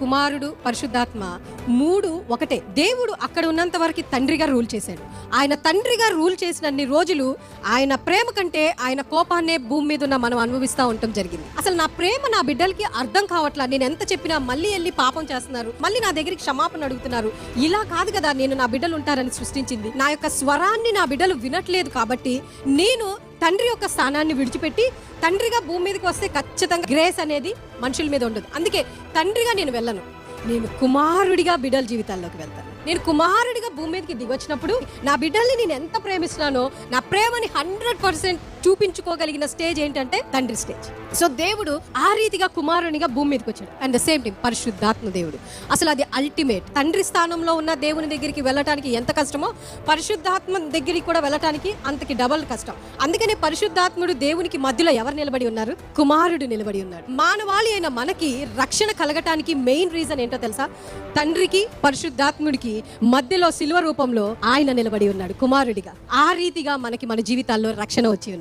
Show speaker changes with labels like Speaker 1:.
Speaker 1: కుమారుడు పరిశుద్ధాత్మ మూడు ఒకటే. దేవుడు అక్కడ ఉన్నంత వరకు తండ్రిగా రూల్ చేశాడు. ఆయన తండ్రిగా రూల్ చేసినన్ని రోజులు ఆయన ప్రేమ కంటే ఆయన కోపాన్నే భూమి మీద ఉన్న మనం అనుభవిస్తూ ఉండటం జరిగింది. అసలు నా ప్రేమ నా బిడ్డలకి అర్థం కావట్లా. నేను ఎంత చెప్పినా మళ్ళీ వెళ్ళి పాపం చేస్తున్నారు, మళ్ళీ నా దగ్గరికి క్షమాపణ అడుగుతున్నారు. ఇలా కాదు కదా నేను నా బిడ్డలు ఉంటారని సృష్టించింది. నా యొక్క స్వరాన్ని నా బిడ్డలు వినట్లేదు కాబట్టి నేను తండ్రి యొక్క స్థానాన్ని విడిచిపెట్టి తండ్రిగా భూమి మీదకి వస్తే ఖచ్చితంగా గ్రేస్ అనేది మనుషుల మీద ఉండదు. అందుకే తండ్రిగా నేను వెళ్ళను, నేను కుమారుడిగా బిడ్డల జీవితాల్లోకి వెళ్తాను. నేను కుమారుడిగా భూమి మీదకి దిగొచ్చినప్పుడు నా బిడ్డల్ని నేను ఎంత ప్రేమిస్తున్నానో నా ప్రేమని 100% చూపించుకోగలిగిన స్టేజ్ ఏంటంటే తండ్రి స్టేజ్. సో దేవుడు ఆ రీతిగా కుమారునిగా భూమి మీదకి వచ్చాడు. అండ్ ద సేమ్ టైం పరిశుద్ధాత్మ దేవుడు అసలు అది అల్టిమేట్. తండ్రి స్థానంలో ఉన్న దేవుని దగ్గరికి వెళ్ళటానికి ఎంత కష్టమో పరిశుద్ధాత్మ దగ్గరికి కూడా వెళ్ళటానికి అంతకి డబల్ కష్టం. అందుకనే పరిశుద్ధాత్ముడు దేవునికి మధ్యలో ఎవరు నిలబడి ఉన్నారు? కుమారుడు నిలబడి ఉన్నాడు. మానవాళి అయిన మనకి రక్షణ కలగటానికి మెయిన్ రీజన్ ఏంటో తెలుసా? తండ్రికి పరిశుద్ధాత్ముడికి మధ్యలో శిలువ రూపంలో ఆయన నిలబడి ఉన్నాడు కుమారుడిగా. ఆ రీతిగా మనకి మన జీవితాల్లో రక్షణ వచ్చి ఉంది.